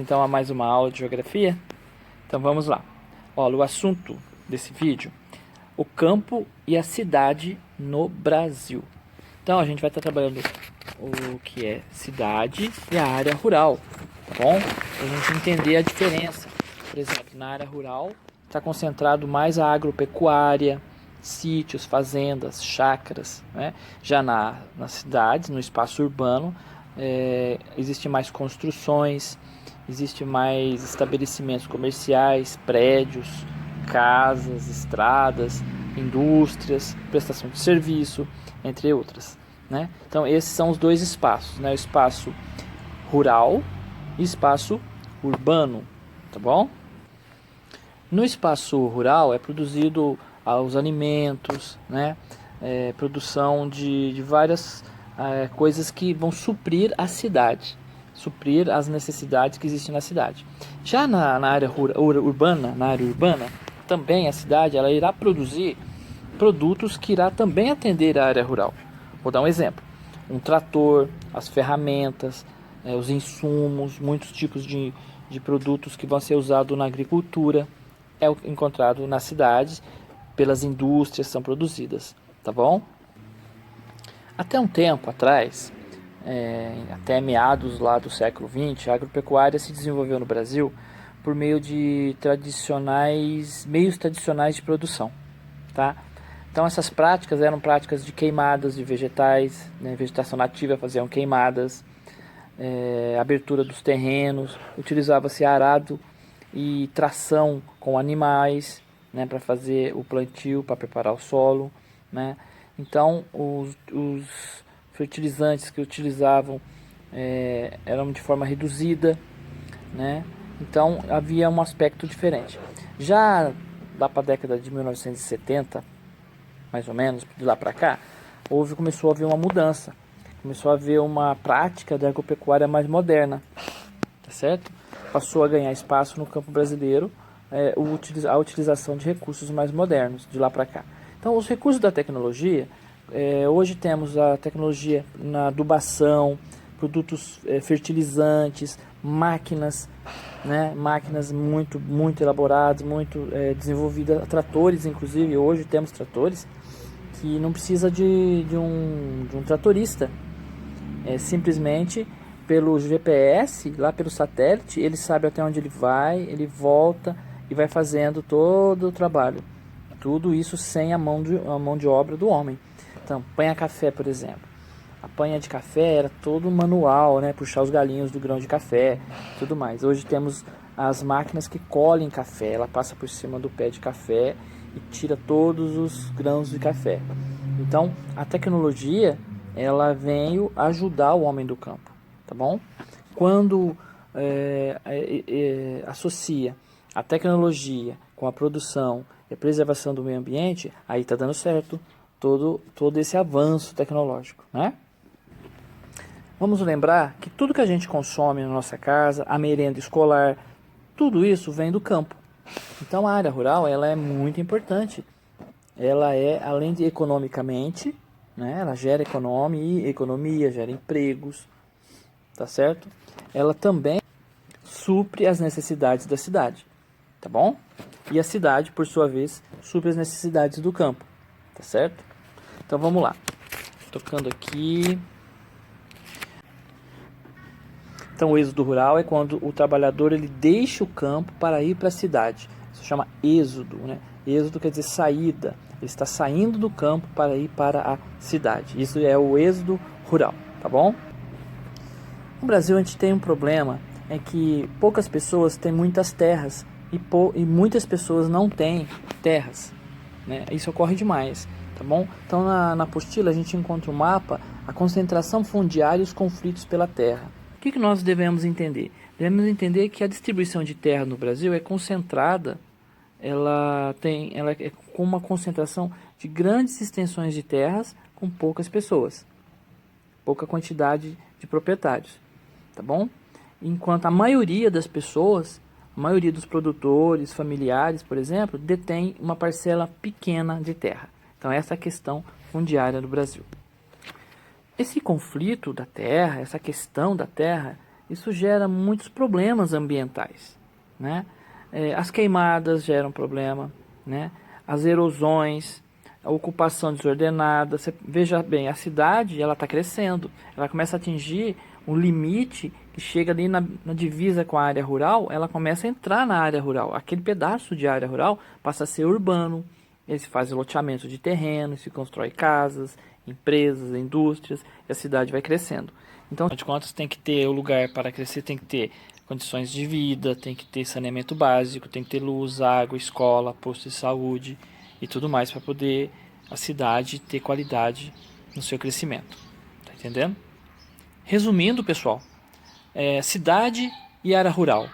então a mais uma aula de geografia? Então vamos lá. Olha, o assunto desse vídeo: o campo e a cidade no Brasil. Então a gente vai estar trabalhando o que é cidade e a área rural, tá bom? Para a gente entender a diferença. Por exemplo, na área rural está concentrado mais a agropecuária, sítios, fazendas, chácaras, né? Já nas cidades, no espaço urbano, existe mais construções, existe mais estabelecimentos comerciais, prédios, casas, estradas, indústrias, prestação de serviço, entre outras, né? Então esses são os dois espaços, né? O espaço rural e espaço urbano, tá bom? No espaço rural é produzido os alimentos, né? Produção de várias coisas que vão suprir a cidade, suprir as necessidades que existem na cidade. Já na área urbana, também a cidade ela irá produzir produtos que irá também atender a área rural. Vou dar um exemplo: um trator, as ferramentas, os insumos, muitos tipos de produtos que vão ser usados na agricultura é encontrado nas cidades, pelas indústrias são produzidas, tá bom? Até um tempo atrás, até meados lá do século XX, a agropecuária se desenvolveu no Brasil por meio de meios tradicionais de produção, tá? Então essas práticas eram práticas de queimadas de vegetais, né? Vegetação nativa faziam queimadas, abertura dos terrenos, utilizava-se arado e tração com animais, né, para fazer o plantio, para preparar o solo, né? Então os fertilizantes que utilizavam eram de forma reduzida, né? Então havia um aspecto diferente. Já lá para a década de 1970, mais ou menos, de lá para cá, começou a haver uma mudança. Começou a haver uma prática da agropecuária mais moderna, tá certo? Passou a ganhar espaço no campo brasileiro a utilização de recursos mais modernos de lá para cá. Então, os recursos da tecnologia, hoje temos a tecnologia na adubação, produtos fertilizantes, máquinas, né? Máquinas muito elaboradas, muito desenvolvidas, tratores inclusive. Hoje temos tratores que não precisa de um tratorista, simplesmente pelo GPS, lá pelo satélite, ele sabe até onde ele vai, ele volta e vai fazendo todo o trabalho. Tudo isso sem a mão de obra do homem. Então, panha café, por exemplo. A panha de café era todo manual, né? Puxar os galinhos do grão de café, tudo mais. Hoje temos as máquinas que colhem café. Ela passa por cima do pé de café e tira todos os grãos de café. Então, a tecnologia, ela veio ajudar o homem do campo, tá bom? Quando associa a tecnologia com a produção e a preservação do meio ambiente, aí está dando certo todo esse avanço tecnológico, né? Vamos lembrar que tudo que a gente consome na nossa casa, a merenda escolar, tudo isso vem do campo. Então a área rural ela é muito importante. Ela além de economicamente, né, ela gera economia, gera empregos, tá certo? Ela também supre as necessidades da cidade, tá bom? E a cidade, por sua vez, supre as necessidades do campo, tá certo? Então vamos lá. Tocando aqui. Então o êxodo rural é quando o trabalhador ele deixa o campo para ir para a cidade. Isso chama êxodo, né? Êxodo quer dizer saída. Ele está saindo do campo para ir para a cidade. Isso é o êxodo rural, tá bom? No Brasil a gente tem um problema, é que poucas pessoas têm muitas terras e muitas pessoas não têm terras, né? Isso ocorre demais, tá bom? Então na apostila a gente encontra um mapa, a concentração fundiária e os conflitos pela terra. O que nós devemos entender? Devemos entender que a distribuição de terra no Brasil é concentrada, ela é com uma concentração de grandes extensões de terras com poucas pessoas, pouca quantidade de proprietários, tá bom? Enquanto a maioria das pessoas, a maioria dos produtores, familiares, por exemplo, detém uma parcela pequena de terra. Então essa é a questão fundiária do Brasil. Esse conflito da terra, essa questão da terra, isso gera muitos problemas ambientais, né? As queimadas geram problema, né? As erosões, a ocupação desordenada. Você veja bem, a cidade ela está crescendo, ela começa a atingir um limite que chega ali na divisa com a área rural, ela começa a entrar na área rural. Aquele pedaço de área rural passa a ser urbano, ele se faz loteamento de terreno, se constrói casas, empresas, indústrias, e a cidade vai crescendo. Então, afinal de contas, tem que ter o lugar para crescer, tem que ter condições de vida, tem que ter saneamento básico, tem que ter luz, água, escola, posto de saúde e tudo mais para poder a cidade ter qualidade no seu crescimento. Tá entendendo? Resumindo, pessoal, cidade e área rural.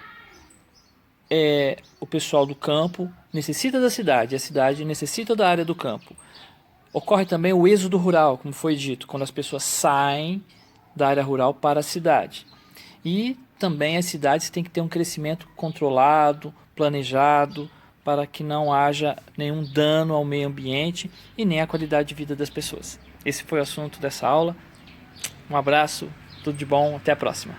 O pessoal do campo necessita da cidade, a cidade necessita da área do campo. Ocorre também o êxodo rural, como foi dito, quando as pessoas saem da área rural para a cidade. E também as cidades têm que ter um crescimento controlado, planejado, para que não haja nenhum dano ao meio ambiente e nem à qualidade de vida das pessoas. Esse foi o assunto dessa aula. Um abraço, tudo de bom, até a próxima.